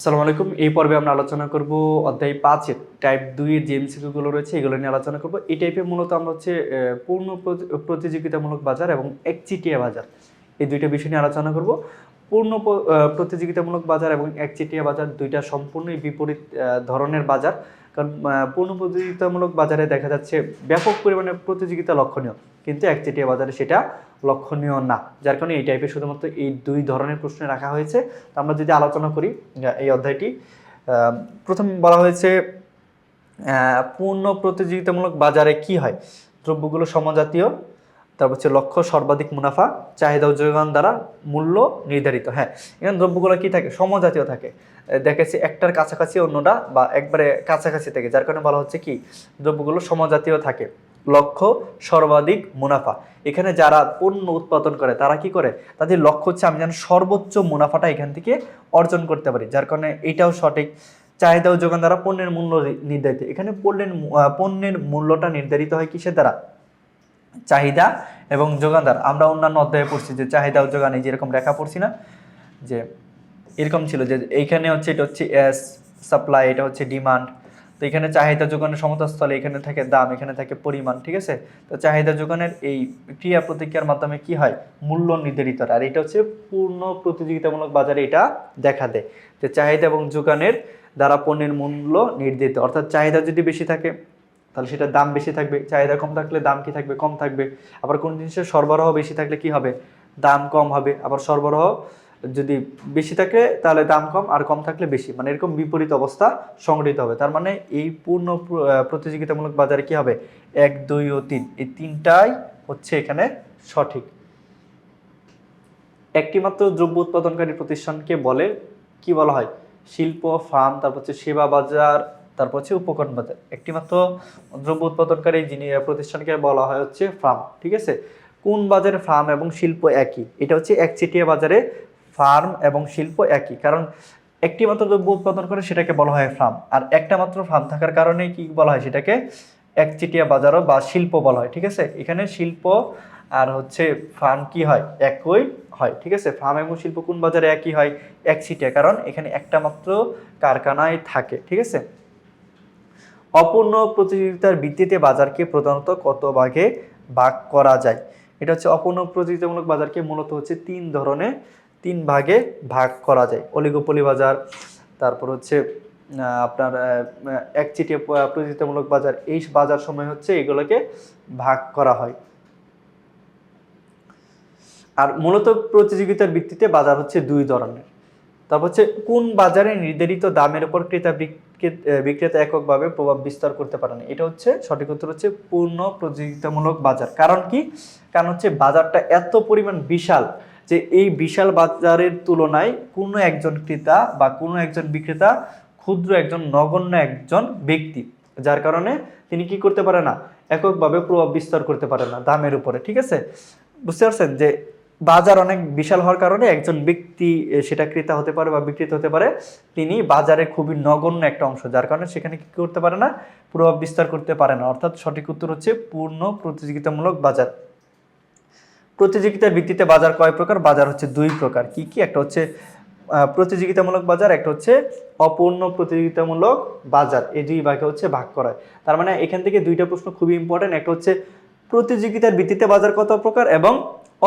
আসসালামু আলাইকুম। এই পর্বে আমরা আলোচনা করব অধ্যায় ৫ এর টাইপ ২ এর যে এমসিকিউ গুলো রয়েছে এগুলো নিয়ে আলোচনা করব। এই টাইপে মূলত আমরা পূর্ণ প্রতিযোগিতামূলক বাজার এবং একচেটিয়া বাজার এই দুইটা বিষয় নিয়ে আলোচনা করব। প্রতিযোগিতামূলক বাজার এবং একচেটিয়া বাজার দুইটা সম্পূর্ণই বিপরীত ধরনের বাজার। কারণ পূর্ণ প্রতিযোগিতামূলক বাজারে দেখা যাচ্ছে ব্যাপক পরিমাণে প্রতিযোগিতা লক্ষণীয়, কিন্তু একচেটিয়া বাজারে সেটা লক্ষণীয় না। যার কারণে এই টাইপের শুধুমাত্র এই দুই ধরনের প্রশ্ন রাখা হয়েছে। তো আমরা যদি আলোচনা করি এই অধ্যায়টি, প্রথম বলা হয়েছে পূর্ণ প্রতিযোগিতামূলক বাজারে কি হয়? দ্রব্যগুলো সমজাতীয়, তারপর হচ্ছে লক্ষ্য সর্বাধিক মুনাফা, চাহিদা ও যোগান দ্বারা মূল্য নির্ধারিত। হ্যাঁ, এখানে দ্রব্যগুলো কি থাকে? সমজাতীয় থাকে। দেখেছি একটার কাছাকাছি অন্যটা বা একবারে কাছাকাছি থাকে, যার কারণে বলা হচ্ছে কি দ্রব্যগুলো সমজাতীয় থাকে। লক্ষ্য সর্বাধিক মুনাফা, এখানে যারা পণ্য উৎপাদন করে তারা কি করে? তাদের লক্ষ্য হচ্ছে আমি যেন সর্বোচ্চ মুনাফাটা এখান থেকে অর্জন করতে পারি, যার কারণে এটাও সঠিক। চাহিদা ও যোগান দ্বারা পণ্যের মূল্য নির্ধারিত, এখানে পণ্যের মূল্যটা নির্ধারিত হয় কিসের দ্বারা? চাহিদা এবং যোগান দ্বারা। আমরা অন্যান্য অধ্যায়ে পড়ছি যে চাহিদা ও যোগান, এই যেরকম রেখা পড়ছি না, যে এরকম ছিল যে এইখানে হচ্ছে এটা হচ্ছে সাপ্লাই, এটা হচ্ছে ডিমান্ড। তো এখানে চাহিদা যোগানের সমতাস্থলে এখানে থাকে দাম, এখানে থাকে পরিমাণ, ঠিক আছে? তো চাহিদা যোগানের এই ক্রিয়া প্রতিক্রিয়ার মাধ্যমে কি হয়? মূল্য নির্ধারিত হয়। আর এটা হচ্ছে পূর্ণ প্রতিযোগিতামূলক বাজারে এটা দেখা দেয় যে চাহিদা এবং যোগানের দ্বারা পণ্যের মূল্য নির্ধারিত। অর্থাৎ চাহিদা যদি বেশি থাকে তাহলে সেটার দাম বেশি থাকবে, চাহিদা কম থাকলে দাম কি থাকবে? কম থাকবে। আবার কোন জিনিসের সরবরাহ বেশি থাকলে কি হবে? দাম কম হবে। আবার সরবরাহ যদি বেশি থাকে তাহলে দাম কম, আর কম থাকলে বেশি, মানে এরকম বিপরীত অবস্থা সংঘটিত হবে। তার মানে এই পূর্ণ প্রতিযোগিতামূলক বাজারে কি হবে? ১, ২ ও ৩, এই তিনটাই হচ্ছে এখানে সঠিক। একটি মাত্র দ্রব্য উৎপাদনকারী প্রতিষ্ঠানকে বলে কি বলা হয়? শিল্প, ফার্ম, তারপর হচ্ছে সেবা বাজার, তারপর হচ্ছে উপকরণ বাজার। একটি মাত্র দ্রব্য উৎপাদনকারী প্রতিষ্ঠানকে বলা হয় হচ্ছে ফার্ম, ঠিক আছে? কোন বাজারে ফার্ম এবং শিল্প একই? এটা হচ্ছে একচেটিয়া বাজারে ফার্ম এবং শিল্প একই, কারণ একটি মাত্র দ্রব্য উৎপাদন করে সেটাকে বলা হয় ফার্ম, আর একটা মাত্র ফার্ম থাকার কারণে কি বলা হয়? সেটাকে একচেটিয়া বাজারও বা শিল্প বলা হয়, ঠিক আছে? এখানে শিল্প আর হচ্ছে ফার্ম কি হয়? একই হয়, ঠিক আছে? ফার্ম এবং শিল্প কোন বাজারে একই হয়? একচেটিয়া, কারণ এখানে একটা মাত্র কারখানায় থাকে, ঠিক আছে? অপূর্ণ প্রতিযোগিতার ভিত্তিতে বাজারকে প্রধানত কত ভাগে ভাগ করা যায়? এটা হচ্ছে অপূর্ণ প্রতিযোগিতামূলক বাজারকে মূলত হচ্ছে তিন ভাগে ভাগ করা যায়। অলিগোপলি বাজার, তারপর হচ্ছে আপনার একচেটিয়া প্রতিযোগিতামূলক বাজার, এই বাজার সময় হচ্ছে এগুলোকে ভাগ করা হয়। আর মূলত প্রতিযোগিতার ভিত্তিতে বাজার হচ্ছে দুই ধরনের। তারপর হচ্ছে কোন বাজারে নির্ধারিত দামের উপর বিক্রেতা এককভাবে প্রভাব বিস্তার করতে পারে না? এটা হচ্ছে সঠিক উত্তর হচ্ছে পূর্ণ প্রতিযোগিতামূলক বাজার। কারণ কি? কারণ হচ্ছে বাজারটা এত পরিমাণ বিশাল যে এই বিশাল বাজারের তুলনায় কোনো একজন ক্রেতা বা কোনো একজন বিক্রেতা ক্ষুদ্র একজন নগণ্য একজন ব্যক্তি, যার কারণে তিনি কি করতে পারে না? এককভাবে প্রভাব বিস্তার করতে পারে না দামের উপরে, ঠিক আছে? বুঝতে পারছেন যে বাজার অনেক বিশাল হওয়ার কারণে একজন ব্যক্তি, সেটা ক্রেতা হতে পারে বা বিক্রেতা হতে পারে, তিনি বাজারে খুবই নগণ্য একটা অংশ, যার কারণে সেখানে কি করতে পারে না? প্রভাব বিস্তার করতে পারে না। অর্থাৎ সঠিক উত্তর হচ্ছে পূর্ণ প্রতিযোগিতামূলক বাজার। প্রতিযোগিতার ভিত্তিতে বাজার কয় প্রকার? বাজার হচ্ছে দুই প্রকার। কি কি? একটা হচ্ছে প্রতিযোগিতামূলক বাজার, একটা হচ্ছে অপূর্ণ প্রতিযোগিতামূলক বাজার। এই দুই ভাগে হচ্ছে ভাগ করা হয়। তার মানে এখান থেকে দুইটা প্রশ্ন খুবই ইম্পর্টেন্ট। একটা হচ্ছে প্রতিযোগিতার ভিত্তিতে বাজার কত প্রকার এবং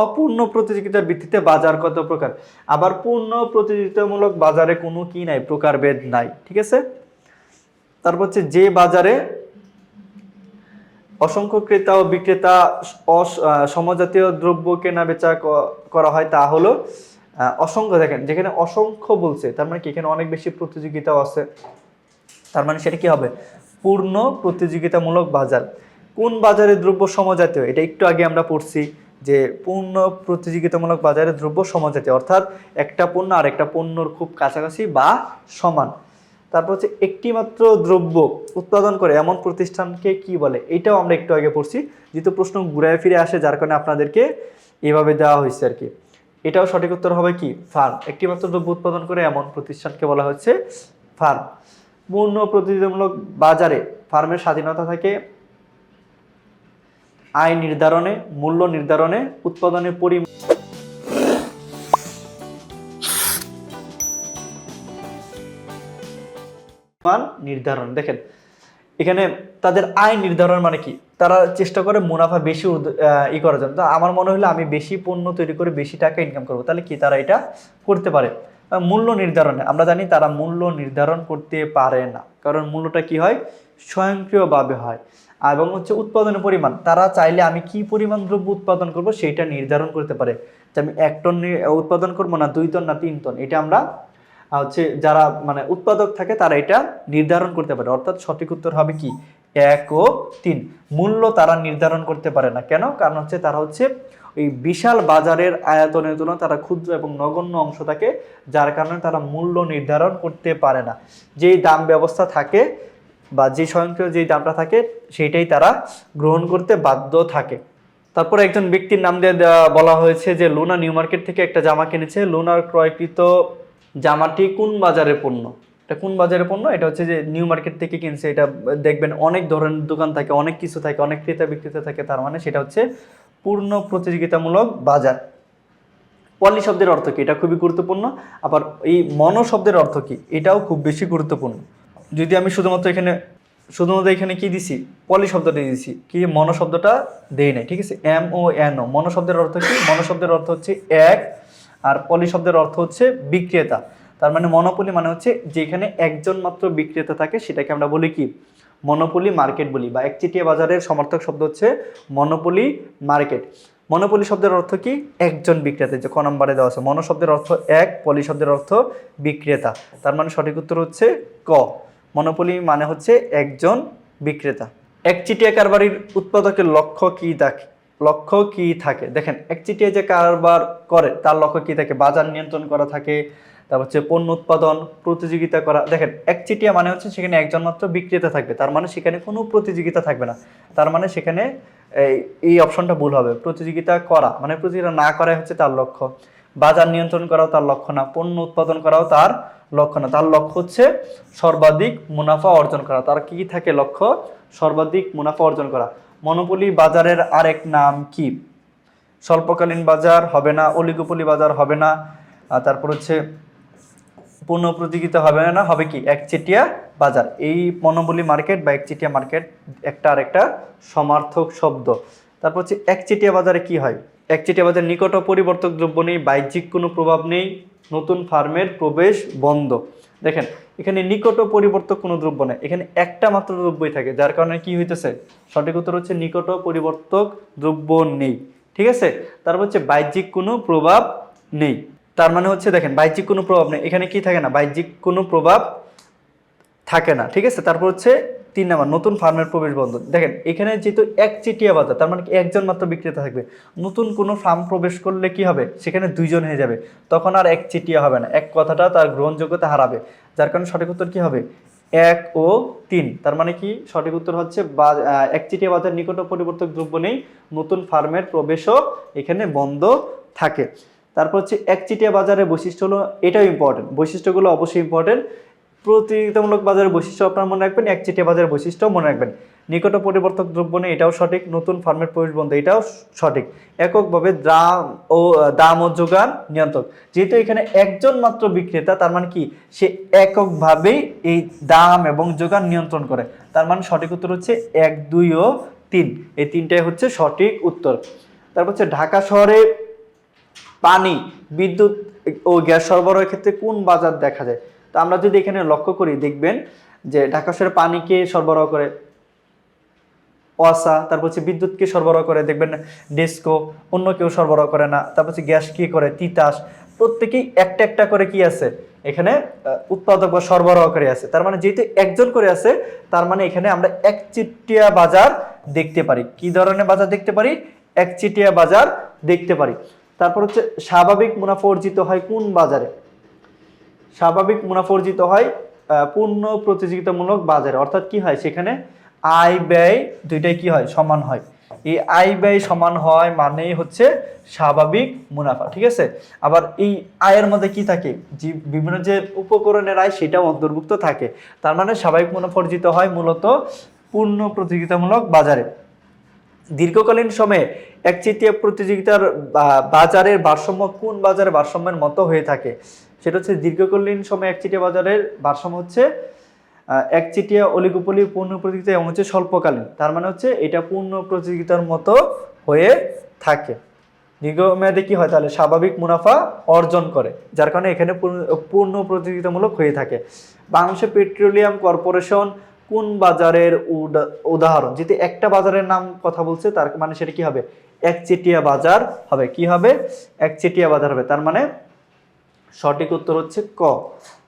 অপূর্ণ প্রতিযোগিতার ভিত্তিতে বাজার কত প্রকার। আবার পূর্ণ প্রতিযোগিতামূলক বাজারে কোনো কি নাই? প্রকারভেদ নাই, ঠিক আছে? তারপর হচ্ছে যে বাজারে অসংখ্য ক্রেতা ও বিক্রেতা সমজাতীয় দ্রব্য কেনা বেচা করা হয় তা হলো অসংখ্য। দেখেন যেখানে অসংখ্য বলছে তার মানে কি এখানে অনেক বেশি প্রতিযোগিতাও আছে, তার মানে সেটা কি হবে? পূর্ণ প্রতিযোগিতামূলক বাজার। কোন বাজারে দ্রব্য সমজাতীয়? এটা একটু আগে আমরা পড়ছি যে পূর্ণ প্রতিযোগিতামূলক বাজারে দ্রব্য সমজাতীয়, অর্থাৎ একটা পণ্য আর একটা পণ্যর খুব কাছাকাছি বা সমান। তারপর হচ্ছে একটি মাত্র দ্রব্য উৎপাদন করে এমন প্রতিষ্ঠানকে কি বলে? এটাও আমরা একটু আগে পড়ছি, যেহেতু প্রশ্ন ঘুরায় ফিরে আসে যার কারণে আপনাদেরকে এভাবে দেওয়া হয়েছে আর কি। এটাও সঠিক উত্তর হবে কি? ফার্ম। একটি মাত্র দ্রব্য উৎপাদন করে এমন প্রতিষ্ঠানকে বলা হচ্ছে ফার্ম। পূর্ণ প্রতিযোগিতামূলক বাজারে ফার্মের স্বাধীনতা থাকে আয় নির্ধারণে, মূল্য নির্ধারণে, উৎপাদনের পরিমাণ। মান নির্ধারণ। দেখেন এখানে তাদের আয় নির্ধারণ মানে কি, তারা চেষ্টা করে মুনাফা বেশি করার জন্য। তো আমার মনে হলো আমি বেশি পণ্য তৈরি করে বেশি টাকা ইনকাম করবো, তাহলে কি তারা এটা করতে পারে। মূল্য নির্ধারণে আমরা জানি তারা মূল্য নির্ধারণ করতে পারে না, কারণ মূল্যটা কি হয়, স্বয়ংক্রিয়ভাবে হয়। এবং হচ্ছে উৎপাদনের পরিমাণ, তারা চাইলে আমি কি পরিমাণ দ্রব্য উৎপাদন করব সেইটা নির্ধারণ করতে পারে, যে আমি 1 টন উৎপাদন করবো না 2 টন না 3 টন, এটা আমরা হচ্ছে যারা মানে উৎপাদক থাকে তারা এটা নির্ধারণ করতে পারে। অর্থাৎ সঠিক উত্তর হবে কি 1 ও 3। মূল্য তারা নির্ধারণ করতে পারে না, কেন, কারণ হচ্ছে তারা হচ্ছে ওই বিশাল বাজারের আয়তনের তুলনায় তারা ক্ষুদ্র এবং নগণ্য অংশ থাকে, যার কারণে তারা মূল্য নির্ধারণ করতে পারে না। যেই দাম ব্যবস্থা থাকে বা যে স্বয়ংক্রিয় যেই দামটা থাকে সেইটাই তারা গ্রহণ করতে বাধ্য থাকে। তারপর একজন ব্যক্তির নাম দিয়ে বলা হয়েছে যে লুনা নিউ মার্কেট থেকে একটা জামা কিনেছে। লুনার ক্রয়কৃত জামাটি কোন বাজারের পণ্য? এটা কোন বাজারের পণ্য? এটা হচ্ছে যে নিউ মার্কেট থেকে কিনছে। এটা দেখবেন অনেক ধরনের দোকান থাকে, অনেক কিছু থাকে, অনেক ক্রেতা বিক্রেতা থাকে, তার মানে সেটা হচ্ছে পূর্ণ প্রতিযোগিতামূলক বাজার। পলি শব্দের অর্থ কি? এটা খুবই গুরুত্বপূর্ণ। আবার এই মনো শব্দের অর্থ কি? এটাও খুব বেশি গুরুত্বপূর্ণ। যদি আমি শুধুমাত্র এখানে কি দিছি, পলি শব্দটা দিয়েছি, কি মনো শব্দটা দেই নাই, ঠিক আছে। MONO, মনো শব্দের অর্থ কি? মনো শব্দের অর্থ হচ্ছে এক, আর পলি শব্দের অর্থ হচ্ছে বিক্রেতা। তার মানে মনোপলি মানে হচ্ছে যেখানে একজন মাত্র বিক্রেতা থাকে সেটাকে আমরা বলি কি, মনোপলি মার্কেট বলি, বা একচেটিয়া বাজারের সমার্থক শব্দ হচ্ছে মনোপলি মার্কেট। মনোপলি শব্দের অর্থ কি? একজন বিক্রেতা, যে ক নম্বরে দেওয়া আছে। মনো শব্দের অর্থ এক, পলি শব্দের অর্থ বিক্রেতা। তার মানে সঠিক উত্তর হচ্ছে ক, মনোপলি মানে হচ্ছে একজন বিক্রেতা। একচেটিয়া কারবারির উৎপাদকের লক্ষ্য কি থাকে? দেখেন একচেটিয়া যে কারবার করে তার লক্ষ্য কি থাকে? বাজার নিয়ন্ত্রণ করা থাকে, তারপর হচ্ছে পণ্য উৎপাদন, প্রতিযোগিতা করা। দেখেন একচেটিয়া মানে হচ্ছে সেখানে একজন মাত্র বিক্রেতা থাকবে, তার মানে সেখানে কোনো প্রতিযোগিতা থাকবে না। তার মানে সেখানে এই অপশনটা ভুল হবে। প্রতিযোগিতা করা মানে প্রতিযোগিতা না করাই হচ্ছে তার লক্ষ্য। বাজার নিয়ন্ত্রণ করাও তার লক্ষ্য না, পণ্য উৎপাদন করাও তার লক্ষ্য না। তার লক্ষ্য হচ্ছে সর্বাধিক মুনাফা অর্জন করা। তার কি থাকে লক্ষ্য? সর্বাধিক মুনাফা অর্জন করা। মনোপলি বাজারের আরেক নাম কি? স্বল্পকালীন বাজার হবে না, অলিগোপলি বাজার হবে না, তারপর হচ্ছে পূর্ণ প্রতিযোগিতা হবে না, হবে কি একচেটিয়া বাজার। এই মনোপলি মার্কেট বা একচেটিয়া মার্কেট একটা আরেকটা সমার্থক শব্দ। তারপর হচ্ছে একচেটিয়া বাজারে কি হয়? একচেটিয়া বাজারে নিকট পরিবর্তক দ্রব্য নেই, বাহ্যিক কোনো প্রভাব নেই, নতুন ফার্মের প্রবেশ বন্ধ। দেখেন এখানে নিকট পরিবর্তক কোনো দ্রব্য নেই, এখানে একটা মাত্র দ্রব্যই থাকে, যার কারণে কি হইতেছে? সঠিক উত্তর হচ্ছে নিকট পরিবর্তক দ্রব্য নেই, ঠিক আছে। তারপর হচ্ছে বাহ্যিক কোনো প্রভাব নেই, তার মানে হচ্ছে দেখেন বাহ্যিক কোনো প্রভাব নেই, এখানে কি থাকে না? বাহ্যিক কোনো প্রভাব থাকে না, ঠিক আছে। তারপর হচ্ছে 3 নাম্বার, নতুন ফার্মের প্রবেশ বন্ধ। দেখেন এখানে যেহেতু একচেটিয়া বাজার, তার মানে কি একজন মাত্র বিক্রেতা থাকবে। নতুন কোনো ফার্ম প্রবেশ করলে কি হবে? সেখানে 2 জন হয়ে যাবে, তখন আর একচেটিয়া হবে না, এক কথাটা তার গ্রহণযোগ্যতা হারাবে। যার কারণে সঠিক উত্তর কি হবে? 1 ও 3। তার মানে কি সঠিক উত্তর হচ্ছে একচেটিয়া বাজার নিকট পরিবর্তক দ্রব্য নেই, নতুন ফার্মের প্রবেশও এখানে বন্ধ থাকে। তারপর হচ্ছে একচেটিয়া বাজারের বৈশিষ্ট্য হলো, এটাও ইম্পর্টেন্ট, বৈশিষ্ট্যগুলো অবশ্যই ইম্পর্টেন্ট। প্রতিযোগিতামূলক বাজারের বৈশিষ্ট্য আপনারা মনে রাখবেন, একচেটিয়া বাজারের বৈশিষ্ট্য মনে রাখবেন। নিকট পরিবর্তক দ্রব্য নেই, এটাও সঠিক। নতুন ফার্মের প্রবেশ বন্ধ, এটাও সঠিক। এককভাবে দাম ও যোগান নিয়ন্ত্রক, যেহেতু এখানে একজন মাত্র বিক্রেতা, তার মানে কি সে এককভাবেই এই দাম এবং যোগান নিয়ন্ত্রণ করে। তার মানে সঠিক উত্তর হচ্ছে 1, 2 ও 3, এই 3টাই হচ্ছে সঠিক উত্তর। তারপর হচ্ছে ঢাকা শহরে পানি, বিদ্যুৎ ও গ্যাস সরবরাহের ক্ষেত্রে কোন বাজার দেখা যায়? তো আমরা যদি এখানে লক্ষ্য করি দেখবেন যে ঢাকা শহরে পানিকে সরবরাহ করে ওয়াসা, তারপর হচ্ছে বিদ্যুৎকে সরবরাহ করে দেখবেন ডেস্কো, অন্য কেউ সরবরাহ করে না। তারপর হচ্ছে গ্যাস কি করে? তিতাস। প্রত্যেকেই একটা একটা করে কি আছে এখানে উৎপাদক বা সরবরাহকারী আছে। তার মানে যেহেতু একজন করে আছে, তার মানে এখানে আমরা একচেটিয়া বাজার দেখতে পারি। কি ধরনের বাজার দেখতে পারি? একচেটিয়া বাজার দেখতে পারি। তারপর হচ্ছে স্বাভাবিক মুনাফা অর্জিত হয় কোন বাজারে? স্বাভাবিক মুনাফা অর্জিত হয় পূর্ণ প্রতিযোগিতামূলক বাজারে। অর্থাৎ কি হয়? সেখানে আয় ব্যয় দুইটাই কি হয়? সমান হয়। এই আয় ব্যয় সমান হয় মানেই হচ্ছে স্বাভাবিক মুনাফা, ঠিক আছে। আবার এই আয়ের মধ্যে কি থাকে? যে বিভিন্ন যে উপকরণের আয় সেটাও অন্তর্ভুক্ত থাকে। তার মানে স্বাভাবিক মুনাফা অর্জিত হয় মূলত পূর্ণ প্রতিযোগিতামূলক বাজারে। দীর্ঘকালীন সময়ে একচেটিয়া প্রতিযোগিতার বাজারের ভারসাম্য কোন বাজারের ভারসাম্যের মতো হয়ে থাকে? সেটা হচ্ছে দীর্ঘকালীন সময়ে একচেটিয়া বাজারের ভারসাম্য হচ্ছে একচেটিয়া অলিগোপলি পূর্ণ প্রতিযোগিতা এবং হচ্ছে স্বল্পকালীন, তার মানে হচ্ছে এটা পূর্ণ প্রতিযোগিতার মতো হয়ে থাকে। দীর্ঘমেয়াদে কি হয় তাহলে স্বাভাবিক মুনাফা অর্জন করে, যার কারণে এখানে পূর্ণ প্রতিযোগিতামূলক হয়ে থাকে। বাংলাদেশ পেট্রোলিয়াম কর্পোরেশন কোন বাজারের উদাহরণ? যদি একটা বাজারের নাম কথা বলছে তার মানে সেটা কি হবে? একচেটিয়া বাজার হবে। কি হবে? একচেটিয়া বাজার হবে। তার মানে সঠিক উত্তর হচ্ছে ক।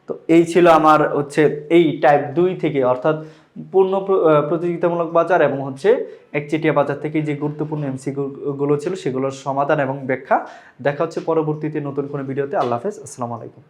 তো এই ছিল আমার হচ্ছে এই টাইপ 2 থেকে, অর্থাৎ পূর্ণ প্রতিযোগিতামূলক বাজার এবং হচ্ছে একচেটিয়া বাজার থেকে যে গুরুত্বপূর্ণ এমসিকিউ গুলো ছিল সেগুলোর সমাধান এবং ব্যাখ্যা। দেখা হচ্ছে পরবর্তীতে নতুন কোনো ভিডিওতে। আল্লাহ হাফেজ, আসসালামু আলাইকুম।